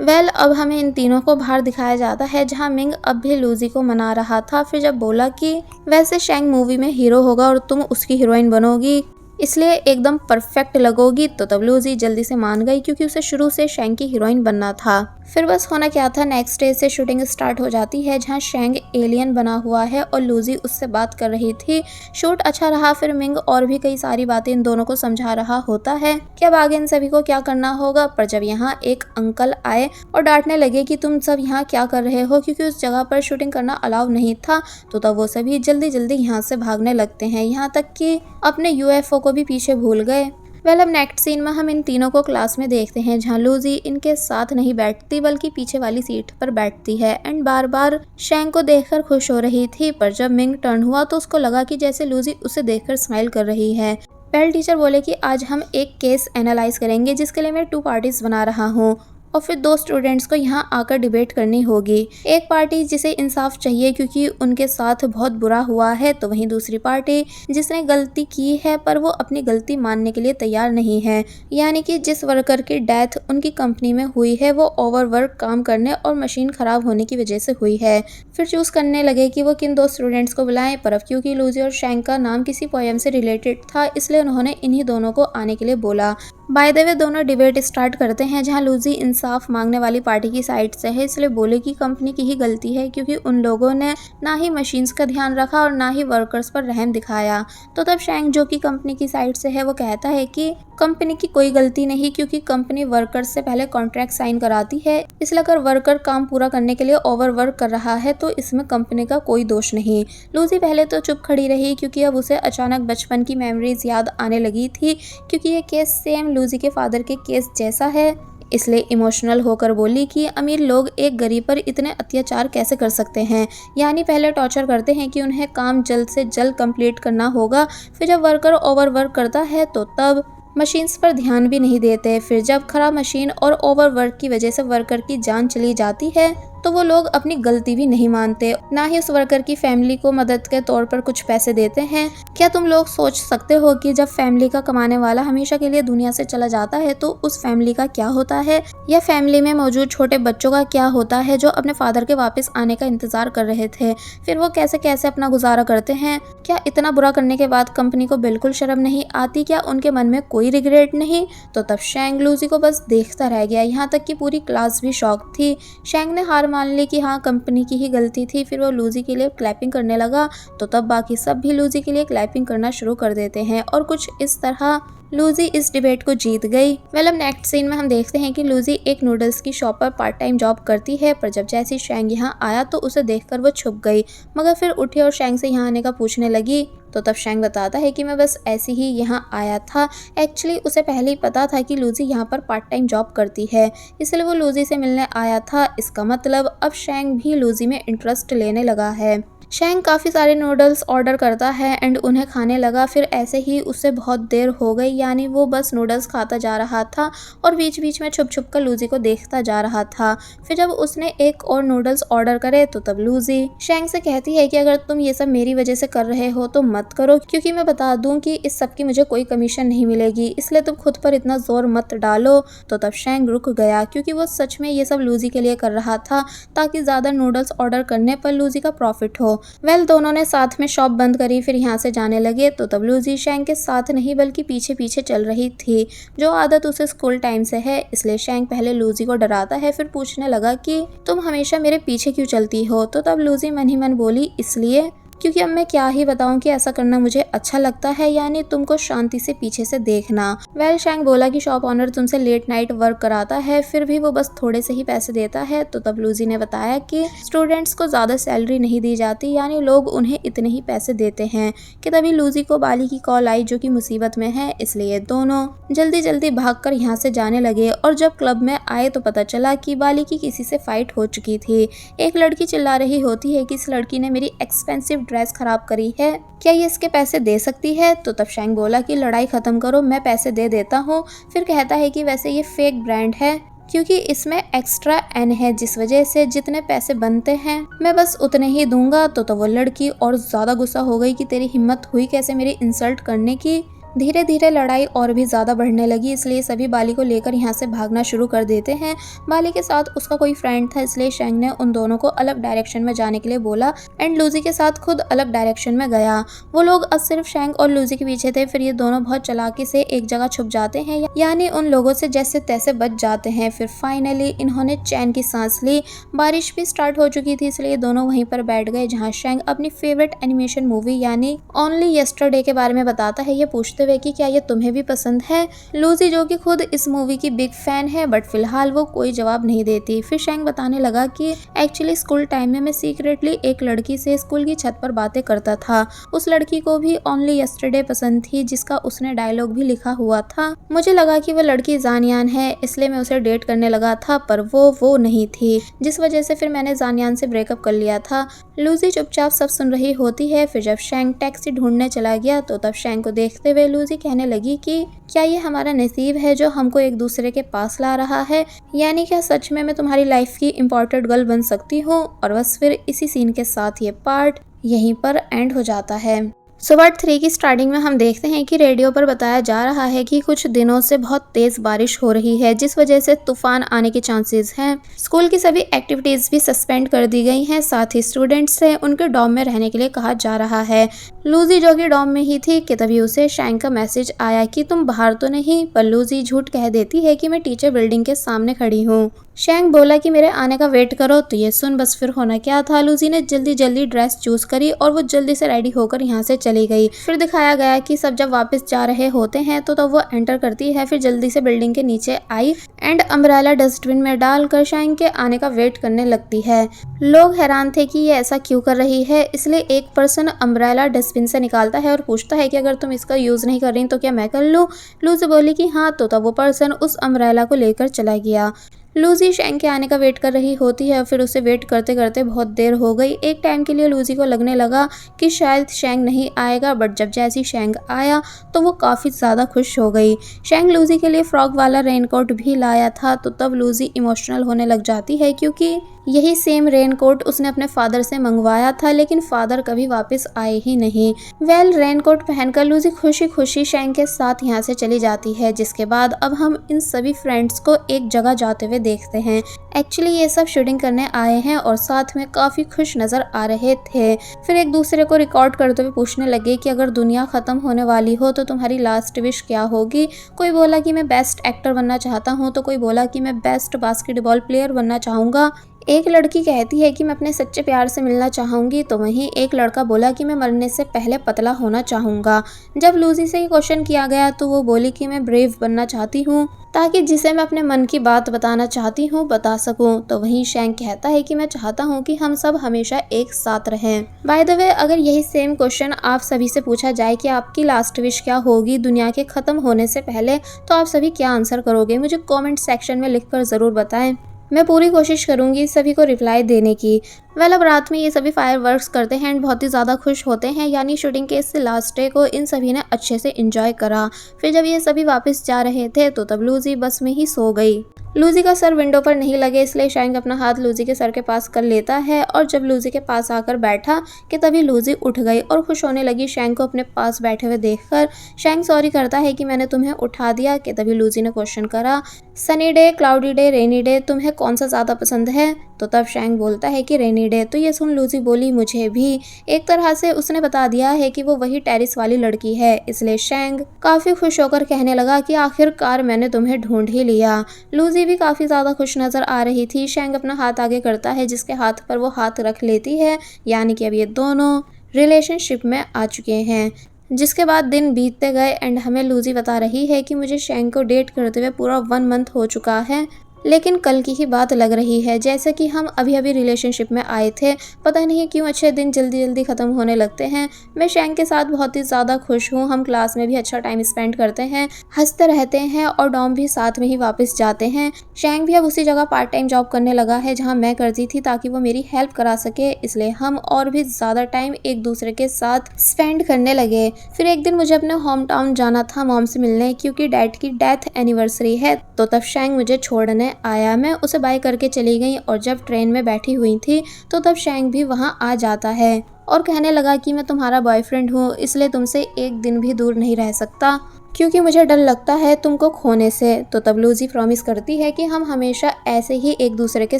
अब हमें इन तीनों को बाहर दिखाया जाता है जहां मिंग अब भी लूजी को मना रहा था। फिर जब बोला कि वैसे शैंग मूवी में हीरो होगा और तुम उसकी हीरोइन बनोगी, इसलिए एकदम परफेक्ट लगोगी, तो तब लूजी जल्दी से मान गई क्योंकि उसे शुरू से शैंग की हीरोइन बनना था। फिर बस होना क्या था, नेक्स्ट डे से शूटिंग स्टार्ट हो जाती है जहां शैंग एलियन बना हुआ है और लूजी उससे बात कर रही थी। शूट अच्छा रहा। फिर मिंग और भी कई सारी बातें इन दोनों को समझा रहा होता है कि अब आगे इन सभी को क्या करना होगा। पर जब यहाँ एक अंकल आए और डांटने लगे कि तुम सब यहाँ क्या कर रहे हो, क्योंकि उस जगह पर शूटिंग करना अलाउ नहीं था, तो तब वो सभी जल्दी जल्दी यहाँ से भागने लगते हैं, यहाँ तक कि अपने यूएफओ को भी पीछे भूल गए। अब नेक्स्ट सीन में हम इन तीनों को क्लास में देखते हैं जहाँ लूजी इनके साथ नहीं बैठती बल्कि पीछे वाली सीट पर बैठती है, एंड बार बार शैंग को देखकर खुश हो रही थी। पर जब मिंग टर्न हुआ तो उसको लगा कि जैसे लूजी उसे देखकर स्माइल कर रही है। पहले टीचर बोले कि आज हम एक केस एनालाइज करेंगे जिसके लिए मैं 2 पार्टीज बना रहा हूँ और फिर 2 स्टूडेंट्स को यहाँ आकर डिबेट करनी होगी। एक पार्टी जिसे इंसाफ चाहिए क्योंकि उनके साथ बहुत बुरा हुआ है, तो वहीं दूसरी पार्टी जिसने गलती की है पर वो अपनी गलती मानने के लिए तैयार नहीं है, यानी कि जिस वर्कर की डेथ उनकी कंपनी में हुई है वो ओवरवर्क काम करने और मशीन खराब होने की वजह से हुई है। फिर चूज करने लगे कि वो किन 2 स्टूडेंट्स को बुलाएं, पर अब क्योंकि लूजी और शैंग का नाम किसी पोएम से रिलेटेड था इसलिए उन्होंने इन्हीं दोनों को आने के लिए बोला। बाय द वे, दोनों डिबेट स्टार्ट करते हैं जहां लूजी इंसाफ मांगने वाली पार्टी की साइड से है, इसलिए बोले कि कंपनी की ही गलती है क्योंकि उन लोगों ने ना ही मशीन्स का ध्यान रखा और ना ही वर्कर्स पर रहम दिखाया। तो तब शैंग जो कि कंपनी की साइड से है वो कहता है कि कंपनी की कोई गलती नहीं क्योंकि कंपनी वर्कर्स से पहले कॉन्ट्रैक्ट साइन कराती है, इसलिए अगर वर्कर काम पूरा करने के लिए ओवरवर्क कर रहा है तो इसमें कंपनी का कोई दोष नहीं। लूजी पहले तो चुप खड़ी रही क्योंकि अब उसे अचानक बचपन की मेमोरीज याद आने लगी थी, क्योंकि ये केस सेम लूजी के फादर के केस जैसा है, इसलिए इमोशनल होकर बोली कि अमीर लोग एक गरीब पर इतने अत्याचार कैसे कर सकते हैं, यानी पहले टॉर्चर करते हैं कि उन्हें काम जल्द से जल्द कंप्लीट करना होगा, फिर जब वर्कर ओवरवर्क करता है तो तब मशीन्स पर ध्यान भी नहीं देते, फिर जब खराब मशीन और ओवरवर्क की वजह से वर्कर की जान चली जाती है तो वो लोग अपनी गलती भी नहीं मानते, ना ही उस वर्कर की फैमिली को मदद के तौर पर कुछ पैसे देते हैं। क्या तुम लोग सोच सकते हो कि जब फैमिली का कमाने वाला हमेशा के लिए दुनिया से चला जाता है तो उस फैमिली का क्या होता है, या फैमिली में मौजूद छोटे बच्चों का क्या होता है जो अपने फादर के वापस आने का इंतजार कर रहे थे। फिर वो कैसे कैसे अपना गुजारा करते हैं। क्या इतना बुरा करने के बाद कंपनी को बिल्कुल शर्म नहीं आती? क्या उनके मन में कोई रिग्रेट नहीं? तो तब शैंग लूजी को बस देखता रह गया। यहाँ तक कि पूरी क्लास भी शॉक थी। शैंग ने हार मान ली कि हाँ, कंपनी की ही गलती थी। फिर वो लूजी के लिए क्लैपिंग करने लगा, तो तब बाकी सब भी लूजी के लिए क्लैपिंग करना शुरू कर देते हैं और कुछ इस तरह लूजी इस डिबेट को जीत गई। अब नेक्स्ट सीन में हम देखते हैं कि लूजी एक नूडल्स की शॉप पर पार्ट टाइम जॉब करती है, पर जब जैसे शैंग यहाँ आया तो उसे देखकर वो छुप गई, मगर फिर उठी और शैंग से यहाँ आने का पूछने लगी। तो तब शैंग बताता है कि मैं बस ऐसे ही यहाँ आया था। एक्चुअली उसे पहले ही पता था कि लूजी यहाँ पर पार्ट टाइम जॉब करती है, इसलिए वो लूजी से मिलने आया था। इसका मतलब अब शैंग भी लूजी में इंटरेस्ट लेने लगा है। शैंग काफ़ी सारे नूडल्स ऑर्डर करता है एंड उन्हें खाने लगा। फिर ऐसे ही उससे बहुत देर हो गई, यानी वो बस नूडल्स खाता जा रहा था और बीच बीच में छुप छुप कर लूजी को देखता जा रहा था। फिर जब उसने एक और नूडल्स ऑर्डर करे तो तब लूजी शैंग से कहती है कि अगर तुम ये सब मेरी वजह से कर रहे हो तो मत करो, क्योंकि मैं बता दूं कि इस सब की मुझे कोई कमीशन नहीं मिलेगी, इसलिए तुम खुद पर इतना जोर मत डालो। तो तब शैंग रुक गया, क्योंकि वो सच में ये सब लूजी के लिए कर रहा था ताकि ज़्यादा नूडल्स ऑर्डर करने पर लूजी का प्रॉफिट हो। दोनों ने साथ में शॉप बंद करी, फिर यहाँ से जाने लगे। तो तब लूजी शैंग के साथ नहीं बल्कि पीछे पीछे चल रही थी, जो आदत उसे स्कूल टाइम से है। इसलिए शैंग पहले लूजी को डराता है, फिर पूछने लगा कि तुम हमेशा मेरे पीछे क्यों चलती हो। तो तब लूजी मन ही मन बोली, इसलिए क्योंकि अब मैं क्या ही बताऊं कि ऐसा करना मुझे अच्छा लगता है, यानी तुमको शांति से पीछे से देखना। शैंग बोला कि शॉप ऑनर तुमसे लेट नाइट वर्क कराता है, फिर भी वो बस थोड़े से ही पैसे देता है। तो तब लूजी ने बताया कि स्टूडेंट्स को ज़्यादा सैलरी नहीं दी जाती, यानी लोग उन्हें इतने ही पैसे देते हैं। कि तभी लूजी को बाली की कॉल आई, जो कि मुसीबत में है, इसलिए दोनों जल्दी जल्दी भागकर यहाँ से जाने लगे। और जब क्लब में आए तो पता चला कि बाली की किसी से फाइट हो चुकी थी। एक लड़की चिल्ला रही होती है कि इस लड़की ने मेरी एक्सपेंसिव ड्रेस खराब करी है, क्या ये इसके पैसे दे सकती है। तो तब शैंग बोला कि लड़ाई खत्म करो, मैं पैसे दे देता हूँ। फिर कहता है कि वैसे ये फेक ब्रांड है, क्योंकि इसमें एक्स्ट्रा एन है, जिस वजह से जितने पैसे बनते हैं मैं बस उतने ही दूंगा। तो वो लड़की और ज्यादा गुस्सा हो गई कि तेरी हिम्मत हुई कैसे मेरी इंसल्ट करने की। धीरे धीरे लड़ाई और भी ज़्यादा बढ़ने लगी, इसलिए सभी बाली को लेकर यहाँ से भागना शुरू कर देते हैं। बाली के साथ उसका कोई फ्रेंड था, इसलिए शैंग ने उन दोनों को अलग डायरेक्शन में जाने के लिए बोला एंड लूजी के साथ खुद अलग डायरेक्शन में गया। वो लोग अब सिर्फ शैंग और लूजी के पीछे थे। फिर ये दोनों बहुत चालाकी से एक जगह छुप जाते हैं, यानी उन लोगों से जैसे तैसे बच जाते हैं। फिर फाइनली इन्होंने चैन की सांस ली। बारिश भी स्टार्ट हो चुकी थी, इसलिए दोनों वहीं पर बैठ गए, जहाँ शैंग अपनी फेवरेट एनिमेशन मूवी यानी ओनली यस्टरडे के बारे में बताता है, ये पूछते हुए कि क्या ये तुम्हें भी पसंद है। लूजी जो कि खुद इस मूवी की बिग फैन है, बट फिलहाल वो कोई जवाब नहीं देती। फिर शैंग बताने लगा कि एक्चुअली स्कूल टाइम में मैं सीक्रेटली एक लड़की से स्कूल की छत पर बातें करता था। उस लड़की को भी ओनली यस्टरडे पसंद थी, जिसका उसने डायलॉग भी लिखा हुआ था। मुझे लगा कि वो लड़की जानियान है, इसलिए मैं उसे डेट करने लगा था, पर वो नहीं थी, जिस वजह से फिर मैंने जानियान से ब्रेकअप कर लिया था। लूजी चुपचाप सब सुन रही होती है। फिर जब शैंग टैक्सी ढूंढने चला गया तो तब शैंग को देखते हुए लूजी कहने लगी कि क्या ये हमारा नसीब है जो हमको एक दूसरे के पास ला रहा है, यानी क्या सच में मैं तुम्हारी लाइफ की इम्पोर्टेंट गर्ल बन सकती हूँ। और बस फिर इसी सीन के साथ ये पार्ट यहीं पर एंड हो जाता है। पार्ट 3 की स्टार्टिंग में हम देखते हैं कि रेडियो पर बताया जा रहा है कि कुछ दिनों से बहुत तेज बारिश हो रही है, जिस वजह से तूफान आने के चांसेस हैं। स्कूल की सभी एक्टिविटीज भी सस्पेंड कर दी गई हैं, साथ ही स्टूडेंट्स से उनके डॉर्म में रहने के लिए कहा जा रहा है। लूजी जो कि डॉर्म में ही थी कि तभी उसे शैंग का मैसेज आया कि तुम बाहर तो नहीं, पर लूजी झूठ कह देती है कि मैं टीचर बिल्डिंग के सामने खड़ी हूँ। शैंग बोला कि मेरे आने का वेट करो, तो ये सुन बस फिर होना क्या था, लूजी ने जल्दी जल्दी ड्रेस चूज करी और वो जल्दी से रेडी होकर यहाँ से चली गई। फिर दिखाया गया कि सब जब वापस जा रहे होते हैं तो वो एंटर करती है। फिर जल्दी से बिल्डिंग के नीचे आई एंड अम्ब्रेला डस्टबिन में डालकर शैंग के आने का वेट करने लगती है। लोग हैरान थे कि ये ऐसा क्यों कर रही है, इसलिए एक पर्सन अम्ब्रेला डस्टबिन से निकालता है और पूछता है कि अगर तुम इसका यूज नहीं कर रही तो क्या मैं कर लूँ। लूजी बोली कि हाँ, तो तब वो पर्सन उस अम्ब्रेला को लेकर चला गया। लूजी शैंग के आने का वेट कर रही होती है। फिर उसे वेट करते करते बहुत देर हो गई। एक टाइम के लिए लूजी को लगने लगा कि शायद शैंग नहीं आएगा, बट जब जैसी शैंग आया तो वो काफ़ी ज़्यादा खुश हो गई। शैंग लूजी के लिए फ्रॉग वाला रेनकोट भी लाया था, तो तब लूजी इमोशनल होने लग जाती है, क्योंकि यही सेम रेनकोट उसने अपने फादर से मंगवाया था, लेकिन फादर कभी वापस आए ही नहीं। रेनकोट पहनकर लूजी खुशी खुशी शैंग के साथ यहाँ से चली जाती है, जिसके बाद अब हम इन सभी फ्रेंड्स को एक जगह जाते हुए देखते हैं। एक्चुअली ये सब शूटिंग करने आए हैं और साथ में काफी खुश नजर आ रहे थे। फिर एक दूसरे को रिकॉर्ड करते हुए पूछने लगे कि अगर दुनिया खत्म होने वाली हो तो तुम्हारी लास्ट विश क्या होगी। कोई बोला कि मैं बेस्ट एक्टर बनना चाहता हूँ, तो कोई बोला कि मैं बेस्ट बास्केटबॉल प्लेयर बनना चाहूँगा। एक लड़की कहती है कि मैं अपने सच्चे प्यार से मिलना चाहूँगी, तो वहीं एक लड़का बोला कि मैं मरने से पहले पतला होना चाहूँगा। जब लूजी से ये क्वेश्चन किया गया तो वो बोली कि मैं ब्रेव बनना चाहती हूँ, ताकि जिसे मैं अपने मन की बात बताना चाहती हूँ बता सकूं। तो वहीं शैंक कहता है कि मैं चाहता हूँ कि हम सब हमेशा एक साथ रहें। बाय द वे, अगर यही सेम क्वेश्चन आप सभी से पूछा जाए कि आपकी लास्ट विश क्या होगी दुनिया के खत्म होने से पहले, तो आप सभी क्या आंसर करोगे? मुझे कमेंट सेक्शन में लिखकर ज़रूर बताएं। मैं पूरी कोशिश करूंगी सभी को रिप्लाई देने की। अब रात में ये सभी फायरवर्क्स करते हैं एंड बहुत ही ज़्यादा खुश होते हैं, यानी शूटिंग के इस लास्ट डे को इन सभी ने अच्छे से एंजॉय करा। फिर जब ये सभी वापस जा रहे थे तो तब लूजी बस में ही सो गई। लूजी का सर विंडो पर नहीं लगे, इसलिए शैंक अपना हाथ लूजी के सर के पास कर लेता है और जब लूजी के पास आकर बैठा कि तभी लूजी उठ गई और खुश होने लगी शैंक को अपने पास बैठे हुए देखकर। शैंक सॉरी करता है कि मैंने तुम्हें उठा दिया। कि तभी लूजी ने क्वेश्चन करा, sunny day, cloudy day, rainy day, तुम्हें कौन सा ज़्यादा पसंद है? तो तब शैंक बोलता है कि रेनी डे। तो ये सुन लूजी बोली, मुझे भी। एक तरह से उसने बता दिया है कि वो वही टेरिस वाली लड़की है, इसलिए शैंक काफ़ी खुश होकर कहने लगा कि आखिरकार मैंने तुम्हें ढूंढ ही लिया। लूजी भी काफ़ी ज़्यादा खुश नज़र आ रही थी। शैंक अपना हाथ आगे करता है, जिसके हाथ पर वो हाथ रख लेती है, यानी कि अब ये दोनों रिलेशनशिप में आ चुके हैं। जिसके बाद दिन बीतते गए एंड हमें लूजी बता रही है कि मुझे शैंक को डेट करते हुए पूरा 1 मंथ हो चुका है, लेकिन कल की ही बात लग रही है। जैसे कि हम अभी अभी रिलेशनशिप में आए थे, पता नहीं क्यों अच्छे दिन जल्दी जल्दी ख़त्म होने लगते हैं। मैं शैंक के साथ बहुत ही ज़्यादा खुश हूँ। हम क्लास में भी अच्छा टाइम स्पेंड करते हैं, हंसते रहते हैं और डॉम भी साथ में ही वापस जाते हैं। शैंक भी अब उसी जगह पार्ट टाइम जॉब करने लगा है जहाँ मैं करती थी, ताकि वो मेरी हेल्प करा सके, इसलिए हम और भी ज़्यादा टाइम एक दूसरे के साथ स्पेंड करने लगे। फिर एक दिन मुझे अपने होम टाउन जाना था मॉम से मिलने, क्योंकि डैड की डेथ एनिवर्सरी है। तो तब शैंक मुझे छोड़ने आया। मैं उसे बाय करके चली गई और जब ट्रेन में बैठी हुई थी तो तब शैंक भी वहाँ आ जाता है और कहने लगा कि मैं तुम्हारा बॉयफ्रेंड हूँ, इसलिए तुमसे एक दिन भी दूर नहीं रह सकता, क्योंकि मुझे डर लगता है तुमको खोने से। तो तब लूजी प्रॉमिस करती है कि हम हमेशा ऐसे ही एक दूसरे के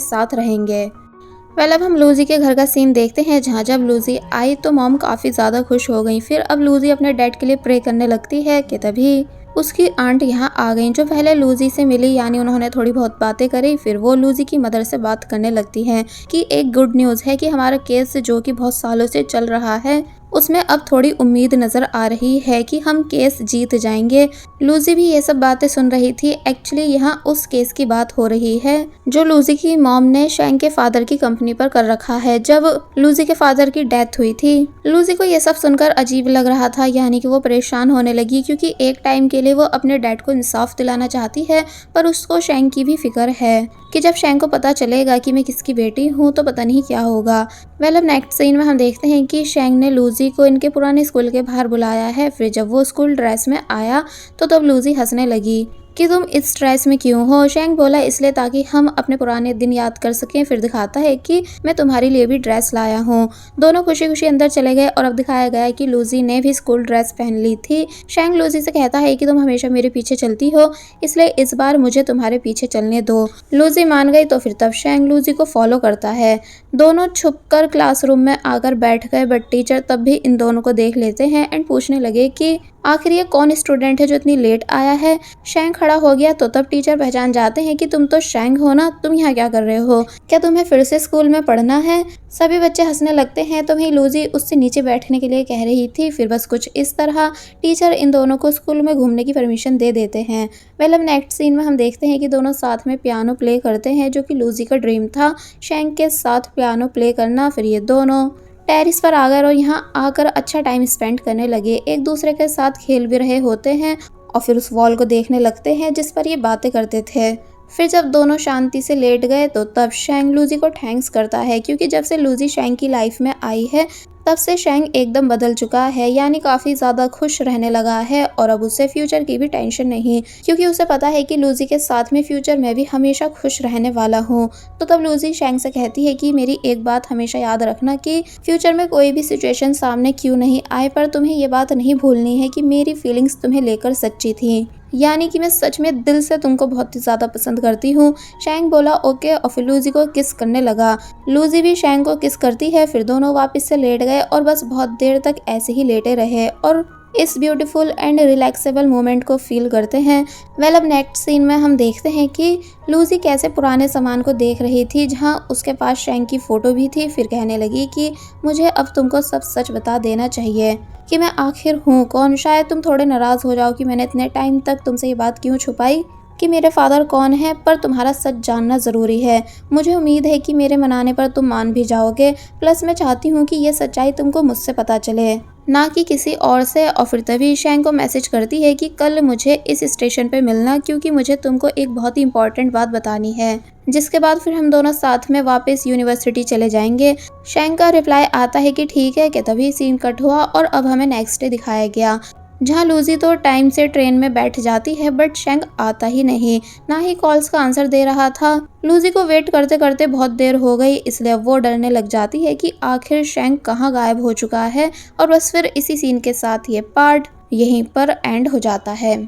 साथ रहेंगे। अब हम लूजी के घर का सीन देखते हैं, जहाँ जब लूजी आई तो मॉम काफ़ी ज़्यादा खुश हो गई। फिर अब लूजी अपने डैड के लिए प्रे करने लगती है कि तभी उसकी आंट यहाँ आ गई, जो पहले लूजी से मिली, यानी उन्होंने थोड़ी बहुत बातें करी। फिर वो लूजी की मदर से बात करने लगती हैं कि एक गुड न्यूज़ है कि हमारा केस जो कि बहुत सालों से चल रहा है उसमें अब थोड़ी उम्मीद नज़र आ रही है कि हम केस जीत जाएंगे। लूजी भी ये सब बातें सुन रही थी। एक्चुअली यहाँ उस केस की बात हो रही है जो लूजी की मॉम ने शैंक के फादर की कंपनी पर कर रखा है, जब लूजी के फादर की डेथ हुई थी। लूजी को ये सब सुनकर अजीब लग रहा था, यानी कि वो परेशान होने लगी, क्योंकि एक टाइम के लिए वो अपने डैड को इंसाफ दिलाना चाहती है, पर उसको शैंक की भी फिक्र है कि जब शैंक को पता चलेगा कि मैं किसकी बेटी हूँ तो पता नहीं क्या होगा। अब नेक्स्ट सीन में हम देखते हैं कि शैंक ने लूजी को इनके पुराने स्कूल के बाहर बुलाया है। फिर जब वो स्कूल ड्रेस में आया तो तब लूजी हंसने लगी कि तुम इस ड्रेस में क्यों हो? शैंक बोला, इसलिए ताकि हम अपने पुराने दिन याद कर सकें। फिर दिखाता है कि मैं तुम्हारे लिए भी ड्रेस लाया हूँ। दोनों खुशी खुशी अंदर चले गए और अब दिखाया गया है कि लूजी ने भी स्कूल ड्रेस पहन ली थी। शैंक लूजी से कहता है कि तुम हमेशा मेरे पीछे चलती हो, इसलिए इस बार मुझे तुम्हारे पीछे चलने दो। लूजी मान गई। तो फिर तब शैंक लूजी को फॉलो करता है। दोनों छुपकर क्लासरूम में आकर बैठ गए, बट टीचर तब भी इन दोनों को देख लेते हैं एंड पूछने लगे कि आखिर ये कौन स्टूडेंट है जो इतनी लेट आया है। शैंक खड़ा हो गया तो तब टीचर पहचान जाते हैं कि तुम तो शैंक हो ना, तुम यहाँ क्या कर रहे हो? क्या तुम्हें फिर से स्कूल में पढ़ना है? सभी बच्चे हंसने लगते हैं। तो वहीं लूजी उससे नीचे बैठने के लिए कह रही थी। फिर बस कुछ इस तरह टीचर इन दोनों को स्कूल में घूमने की परमिशन दे देते हैं। अब नेक्स्ट सीन में हम देखते हैं कि दोनों साथ में पियानो प्ले करते हैं, जो कि लूजी का ड्रीम था, शैंक के साथ पियानो प्ले करना। फिर ये दोनों टेरिस पर आ गए और यहाँ आकर अच्छा टाइम स्पेंड करने लगे, एक दूसरे के साथ खेल भी रहे होते हैं और फिर उस वॉल को देखने लगते हैं जिस पर ये बातें करते थे। फिर जब दोनों शांति से लेट गए तो तब शैंक लूजी को थैंक्स करता है, क्योंकि जब से लूजी शैंक की लाइफ में आई है तब से शैंग एकदम बदल चुका है, यानी काफ़ी ज़्यादा खुश रहने लगा है और अब उसे फ्यूचर की भी टेंशन नहीं, क्योंकि उसे पता है कि लूज़ी के साथ में फ्यूचर में भी हमेशा खुश रहने वाला हूँ। तो तब लूज़ी शैंग से कहती है कि मेरी एक बात हमेशा याद रखना कि फ्यूचर में कोई भी सिचुएशन सामने क्यों नहीं आए, पर तुम्हें ये बात नहीं भूलनी है कि मेरी फीलिंग्स तुम्हें लेकर सच्ची थी, यानी कि मैं सच में दिल से तुमको बहुत ही ज़्यादा पसंद करती हूँ। शैंग बोला ओके और फिर लूज़ी को किस करने लगा। लूज़ी भी शैंग को किस करती है, फिर दोनों वापस से लेट गए और बस बहुत देर तक ऐसे ही लेटे रहे और इस ब्यूटीफुल एंड रिलैक्सेबल मोमेंट को फील करते हैं। वेल अब नेक्स्ट सीन में हम देखते हैं कि लूज़ी कैसे पुराने सामान को देख रही थी, जहां उसके पास शैंग की फ़ोटो भी थी। फिर कहने लगी कि मुझे अब तुमको सब सच बता देना चाहिए कि मैं आखिर हूँ कौन। शायद तुम थोड़े नाराज़ हो जाओ कि मैंने इतने टाइम तक तुमसे ये बात क्यों छुपाई कि मेरे फादर कौन है, पर तुम्हारा सच जानना ज़रूरी है। मुझे उम्मीद है कि मेरे मनाने पर तुम मान भी जाओगे। प्लस मैं चाहती हूँ कि ये सच्चाई तुमको मुझसे पता चले, ना कि किसी और से। और फिर तभी शैंग को मैसेज करती है कि कल मुझे इस स्टेशन पे मिलना, क्योंकि मुझे तुमको एक बहुत ही इंपॉर्टेंट बात बतानी है। जिसके बाद फिर हम दोनों साथ में वापस यूनिवर्सिटी चले जाएंगे। शैंग का रिप्लाई आता है कि ठीक है, कि तभी सीन कट हुआ और अब हमें नेक्स्ट डे दिखाया गया, जहाँ लूज़ी तो टाइम से ट्रेन में बैठ जाती है, बट शैंग आता ही नहीं, ना ही कॉल्स का आंसर दे रहा था। लूज़ी को वेट करते करते बहुत देर हो गई, इसलिए वो डरने लग जाती है कि आखिर शैंग कहाँ गायब हो चुका है। और बस फिर इसी सीन के साथ ये पार्ट यहीं पर एंड हो जाता है।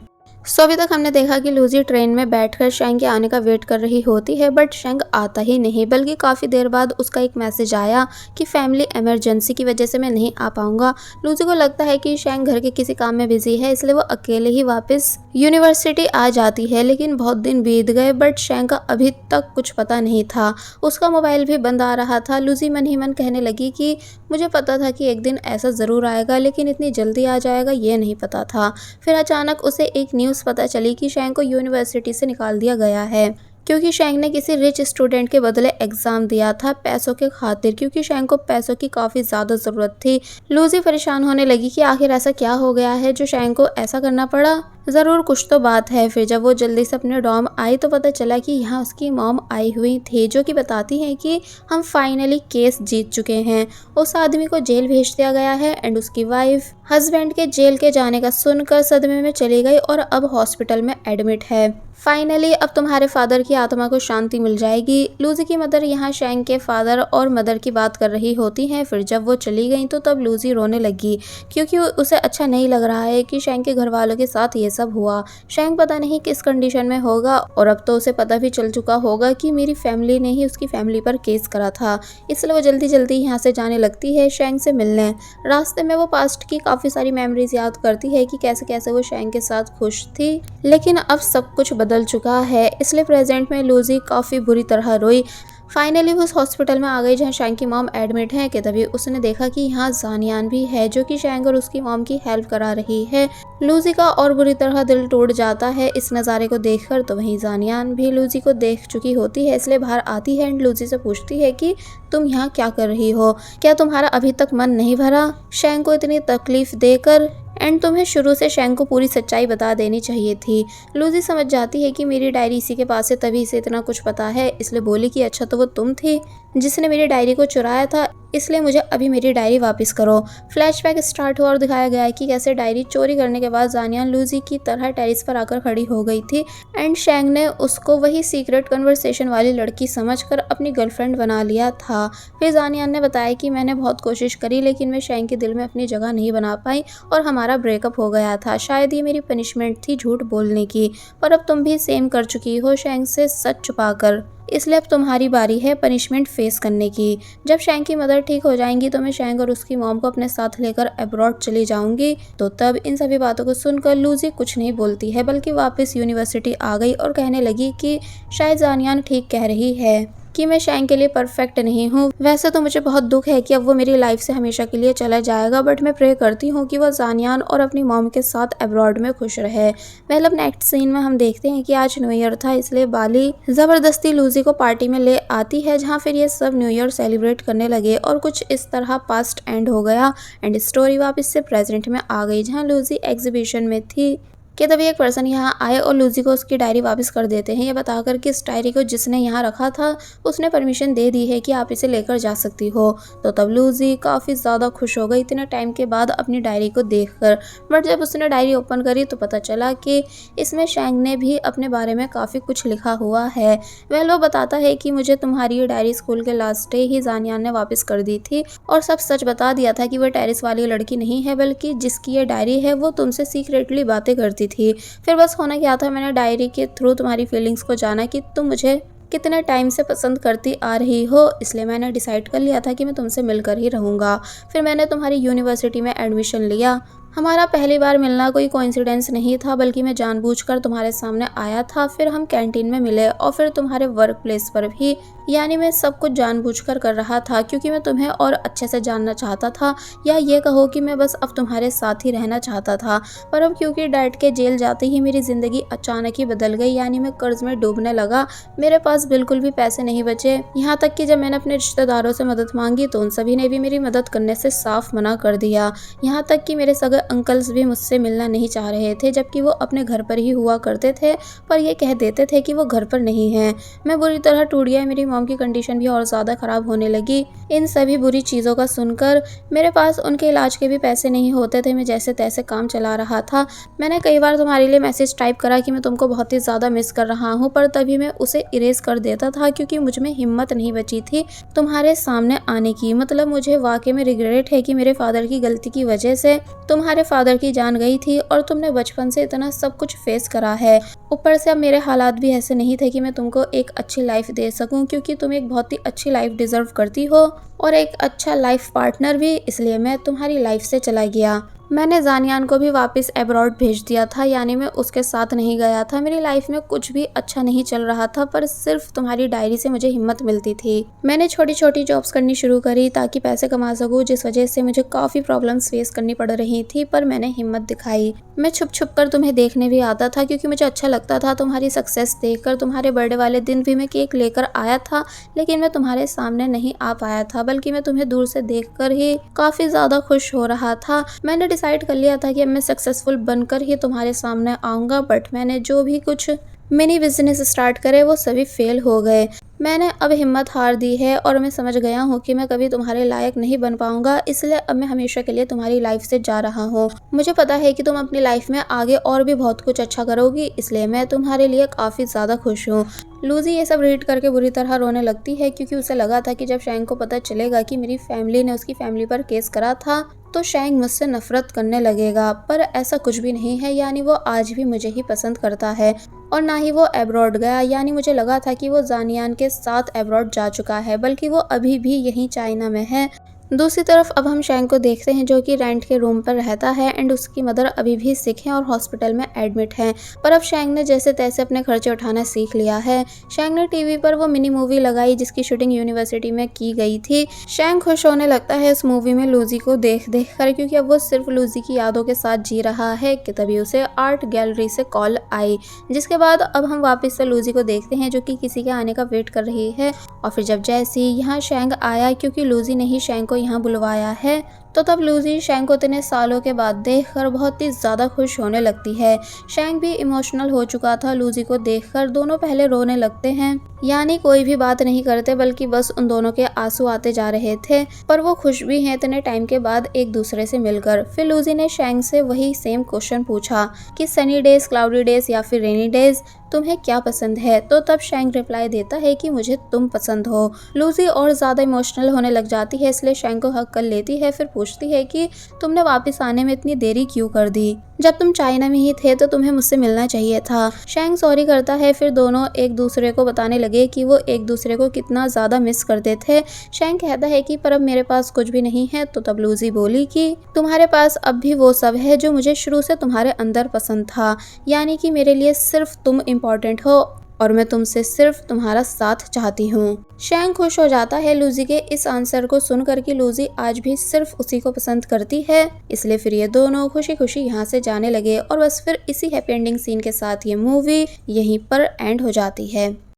सो अभी तक हमने देखा कि लूज़ी ट्रेन में बैठकर शैंग के आने का वेट कर रही होती है, बट शैंग आता ही नहीं, बल्कि काफ़ी देर बाद उसका एक मैसेज आया कि फैमिली इमरजेंसी की वजह से मैं नहीं आ पाऊंगा। लूज़ी को लगता है कि शैंग घर के किसी काम में बिजी है, इसलिए वो अकेले ही वापस यूनिवर्सिटी आ जाती है। लेकिन बहुत दिन बीत गए, बट शैंग का अभी तक कुछ पता नहीं था। उसका मोबाइल भी बंद आ रहा था। लूज़ी मन ही मन कहने लगी कि मुझे पता था कि एक दिन ऐसा ज़रूर आएगा, लेकिन इतनी जल्दी आ जाएगा ये नहीं पता था। फिर अचानक उसे एक न्यूज़ पता चली कि शैंग को यूनिवर्सिटी से निकाल दिया गया है, क्योंकि शैंग ने किसी रिच स्टूडेंट के बदले एग्जाम दिया था पैसों के खातिर, क्योंकि शैंग को पैसों की काफ़ी ज़्यादा ज़रूरत थी। लूज़ी परेशान होने लगी कि आखिर ऐसा क्या हो गया है जो शैंग को ऐसा करना पड़ा। ज़रूर कुछ तो बात है। फिर जब वो जल्दी से अपने डॉर्म आई तो पता चला कि यहाँ उसकी मॉम आई हुई थी, जो कि बताती हैं कि हम फाइनली केस जीत चुके हैं। उस आदमी को जेल भेज दिया गया है एंड उसकी वाइफ हस्बैंड के जेल के जाने का सुनकर सदमे में चली गई और अब हॉस्पिटल में एडमिट है। फाइनली अब तुम्हारे फादर की आत्मा को शांति मिल जाएगी। लूज़ी की मदर यहाँ शैंग के फादर और मदर की बात कर रही होती हैं। फिर जब वो चली गई तो तब लूज़ी रोने लगी, क्योंकि उसे अच्छा नहीं लग रहा है कि शैंग के घर वालों के साथ ये सब हुआ। शैंग पता नहीं किस कंडीशन में होगा, और अब तो उसे पता भी चल चुका होगा कि मेरी फैमिली ने ही उसकी फैमिली पर केस करा था। इसलिए वो जल्दी जल्दी यहाँ से जाने लगती है शैंग से मिलने। रास्ते में वो पास्ट की काफ़ी सारी मेमोरीज याद करती है कि कैसे कैसे वो शैंग के साथ खुश थी, लेकिन अब सब कुछ बदल चुका है। इसलिए प्रेजेंट में लूज़ी काफ़ी बुरी तरह रोई। फाइनली वो उस हॉस्पिटल में आ गई जहाँ शैंग की मॉम एडमिट है, कि तभी उसने देखा कि यहाँ जानियान भी है, जो कि शैंग और उसकी मॉम की हेल्प करा रही है। लूज़ी का और बुरी तरह दिल टूट जाता है इस नज़ारे को देखकर। तो वहीं जानियान भी लूज़ी को देख चुकी होती है, इसलिए बाहर आती है एंड लूज़ी से पूछती है कि तुम यहाँ क्या कर रही हो, क्या तुम्हारा अभी तक मन नहीं भरा शैंग को इतनी तकलीफ देकर, एंड तुम्हें शुरू से शैंग को पूरी सच्चाई बता देनी चाहिए थी। लूज़ी समझ जाती है कि मेरी डायरी इसी के पास है, तभी इसे इतना कुछ पता है, इसलिए बोली कि अच्छा तो वो तुम थी जिसने मेरी डायरी को चुराया था, इसलिए मुझे अभी मेरी डायरी वापस करो। फ्लैशबैक स्टार्ट हुआ और दिखाया गया है कि कैसे डायरी चोरी करने के बाद जानियान लूज़ी की तरह टेरिस पर आकर खड़ी हो गई थी एंड शैंग ने उसको वही सीक्रेट कन्वर्सेशन वाली लड़की समझकर अपनी गर्लफ्रेंड बना लिया था। फिर जानियान ने बताया कि मैंने बहुत कोशिश करी, लेकिन मैं शैंग के दिल में अपनी जगह नहीं बना पाई और हमारा ब्रेकअप हो गया था। शायद ये मेरी पनिशमेंट थी झूठ बोलने की, पर अब तुम भी सेम कर चुकी हो शैंग से सच छुपाकर, इसलिए अब तुम्हारी बारी है पनिशमेंट फेस करने की। जब शैंग की मदर ठीक हो जाएंगी तो मैं शैंग और उसकी मॉम को अपने साथ लेकर अब्रॉड चली जाऊंगी। तो तब इन सभी बातों को सुनकर लूज़ी कुछ नहीं बोलती है, बल्कि वापस यूनिवर्सिटी आ गई और कहने लगी कि शायद जानियान ठीक कह रही है कि मैं शैंग के लिए परफेक्ट नहीं हूँ। वैसे तो मुझे बहुत दुख है कि अब वो मेरी लाइफ से हमेशा के लिए चला जाएगा, बट मैं प्रे करती हूँ कि वो जानियान और अपनी मॉम के साथ अब्रॉड में खुश रहे। मतलब नेक्स्ट सीन में हम देखते हैं कि आज न्यू ईयर था, इसलिए बाली ज़बरदस्ती लूज़ी को पार्टी में ले आती है, जहाँ फिर ये सब न्यू ईयर सेलिब्रेट करने लगे और कुछ इस तरह पास्ट एंड हो गया एंड स्टोरी वापस से प्रेजेंट में आ गई, जहाँ लूज़ी एग्जीबिशन में थी कि तभी एक पर्सन यहाँ आए और लूजी को उसकी डायरी वापस कर देते हैं, ये बताकर कि इस डायरी को जिसने यहाँ रखा था उसने परमिशन दे दी है कि आप इसे लेकर जा सकती हो। तो तब लूजी काफ़ी ज़्यादा खुश हो गई इतने टाइम के बाद अपनी डायरी को देखकर। बट जब उसने डायरी ओपन करी तो पता चला कि इसमें शैंग ने भी अपने बारे में काफ़ी कुछ लिखा हुआ है। वह लोग बताता है कि मुझे तुम्हारी ये डायरी स्कूल के लास्ट डे ही जानियान ने वापस कर दी थी और सब सच बता दिया था कि वह टेरेस वाली लड़की नहीं है, बल्कि जिसकी ये डायरी है वो तुमसे सीक्रेटली बातें करती थी। फिर बस होना क्या था, मैंने डायरी के थ्रू तुम्हारी फीलिंग्स को जाना कि तुम मुझे कितने टाइम से पसंद करती आ रही हो, इसलिए मैंने डिसाइड कर लिया था कि मैं तुमसे मिलकर ही रहूँगा। फिर मैंने तुम्हारी यूनिवर्सिटी में एडमिशन लिया। हमारा पहली बार मिलना कोई कोइंसिडेंस नहीं था, बल्कि मैं जानबूझकर तुम्हारे सामने आया था। फिर हम कैंटीन में मिले और फिर तुम्हारे वर्क प्लेस पर भी, यानी मैं सब कुछ जानबूझकर कर रहा था क्योंकि मैं तुम्हें और अच्छे से जानना चाहता था, या ये कहो कि मैं बस अब तुम्हारे साथ ही रहना चाहता था। पर अब क्योंकि डैड के जेल जाते ही मेरी ज़िंदगी अचानक ही बदल गई, यानी मैं कर्ज में डूबने लगा। मेरे पास बिल्कुल भी पैसे नहीं बचे, यहाँ तक कि जब मैंने अपने रिश्तेदारों से मदद मांगी तो उन सभी ने भी मेरी मदद करने से साफ मना कर दिया। यहाँ तक कि मेरे सगे अंकल्स भी मुझसे मिलना नहीं चाह रहे थे, जबकि वो अपने घर पर ही हुआ करते थे, पर ये कह देते थे कि वो घर पर नहीं हैं। मैं बुरी तरह टूट गया, मेरी मॉम की कंडीशन भी और ज़्यादा ख़राब होने लगी। इन सभी बुरी चीज़ों का सुनकर मेरे पास उनके इलाज के भी पैसे नहीं होते थे, मैं जैसे तैसे काम चला रहा था। मैंने कई बार तुम्हारे लिए मैसेज टाइप करा कि मैं तुमको बहुत ही ज़्यादा मिस कर रहा हूँ, पर तभी मैं उसे इरेज कर देता था क्योंकि मुझ में हिम्मत नहीं बची थी तुम्हारे सामने आने की। मतलब मुझे वाकई में रिग्रेट है कि मेरे फादर की गलती की वजह से तुम्हारे फादर की जान गई थी और तुमने बचपन से इतना सब कुछ फेस करा है। ऊपर से अब मेरे हालात भी ऐसे नहीं थे कि मैं तुमको एक अच्छी लाइफ दे सकूं, क्योंकि तुम एक बहुत ही अच्छी लाइफ डिजर्व करती हो और एक अच्छा लाइफ पार्टनर भी, इसलिए मैं तुम्हारी लाइफ से चला गया। मैंने जानियान को भी वापस अब्रॉड भेज दिया था, यानी मैं उसके साथ नहीं गया था। मेरी लाइफ में कुछ भी अच्छा नहीं चल रहा था, पर सिर्फ तुम्हारी डायरी से मुझे हिम्मत मिलती थी। मैंने छोटी छोटी जॉब्स करनी शुरू करी ताकि पैसे कमा सकूं, जिस वजह से मुझे काफ़ी प्रॉब्लम्स फेस करनी पड़ रही थी, पर मैंने हिम्मत दिखाई। मैं छुप छुप कर तुम्हें देखने भी आता था क्योंकि मुझे अच्छा लगता था तुम्हारी सक्सेस देखकर। तुम्हारे बर्थडे वाले दिन भी मैं केक लेकर आया था, लेकिन मैं तुम्हारे सामने नहीं आ पाया था, बल्कि मैं तुम्हें दूर से देखकर ही काफ़ी ज़्यादा खुश हो रहा था। मैंने डिसाइड कर लिया था कि अब मैं सक्सेसफुल बनकर ही तुम्हारे सामने आऊँगा, बट मैंने जो भी कुछ मिनी बिजनेस स्टार्ट करे वो सभी फेल हो गए। मैंने अब हिम्मत हार दी है और मैं समझ गया हूँ कि मैं कभी तुम्हारे लायक नहीं बन पाऊंगा, इसलिए अब मैं हमेशा के लिए तुम्हारी लाइफ से जा रहा हूँ। मुझे पता है कि तुम अपनी लाइफ में आगे और भी बहुत कुछ अच्छा करोगी, इसलिए मैं तुम्हारे लिए काफ़ी ज़्यादा खुश हूँ। लूजी ये सब रीड करके बुरी तरह रोने लगती है क्योंकि उसे लगा था कि जब शैंग को पता चलेगा कि मेरी फैमिली ने उसकी फैमिली पर केस करा था तो शैंग मुझसे नफरत करने लगेगा, पर ऐसा कुछ भी नहीं है। यानी वो आज भी मुझे ही पसंद करता है और ना ही वो अब्रॉड गया, यानी मुझे लगा था कि वो जानियान के साथ अब्रॉड जा चुका है, बल्कि वो अभी भी यहीं चाइना में है। दूसरी तरफ अब हम शैंग को देखते हैं जो कि रेंट के रूम पर रहता है एंड उसकी मदर अभी भी सिक है और हॉस्पिटल में एडमिट है, पर अब शैंग ने जैसे तैसे अपने खर्चे उठाना सीख लिया है। शैंग ने टीवी पर वो मिनी मूवी लगाई जिसकी शूटिंग यूनिवर्सिटी में की गई थी। शैंग खुश होने लगता है इस मूवी में लूजी को देख देख कर, क्योंकि अब वो सिर्फ लूजी की यादों के साथ जी रहा है कि तभी उसे आर्ट गैलरी से कॉल आई, जिसके बाद अब हम वापस से लूजी को देखते हैं जो कि किसी के आने का वेट कर रही है। और फिर जब जैसे यहाँ शैंग आया, क्योंकि लूजी ने ही शैंग को यहाँ बुलवाया है, तो तब लूजी शैंग को इतने सालों के बाद देखकर बहुत ही ज़्यादा खुश होने लगती है। शैंग भी इमोशनल हो चुका था लूजी को देखकर, दोनों पहले रोने लगते हैं, यानी कोई भी बात नहीं करते बल्कि बस उन दोनों के आंसू आते जा रहे थे, पर वो खुश भी हैं इतने टाइम के बाद एक दूसरे से मिलकर। फिर लूजी ने शैंग से वही सेम क्वेश्चन पूछा कि सनी डेज, क्लाउडी डेज या फिर रेनी डेज तुम्हें क्या पसंद है, तो तब शैंग रिप्लाई देता है कि मुझे तुम पसंद हो। लूजी और ज़्यादा इमोशनल होने लग जाती है, इसलिए शैंग को हक कर लेती है। फिर पूछती है कि तुमने वापस आने में इतनी देरी क्यों कर दी, जब तुम चाइना में ही थे तो तुम्हें मुझसे मिलना चाहिए था। शैंग सॉरी करता है, फिर दोनों एक दूसरे को बताने लगे कि वो एक दूसरे को कितना ज़्यादा मिस करते थे। शैंग कहता है कि पर अब मेरे पास कुछ भी नहीं है, तो तब लूजी बोली कि तुम्हारे पास अब भी वो सब है जो मुझे शुरू से तुम्हारे अंदर पसंद था, यानी कि मेरे लिए सिर्फ तुम इम्पोर्टेंट हो और मैं तुमसे सिर्फ तुम्हारा साथ चाहती हूँ। शैंग खुश हो जाता है लूजी के इस आंसर को सुनकर कि लूजी आज भी सिर्फ उसी को पसंद करती है, इसलिए फिर ये दोनों खुशी खुशी यहाँ से जाने लगे और बस फिर इसी हैप्पी एंडिंग सीन के साथ ये मूवी यहीं पर एंड हो जाती है।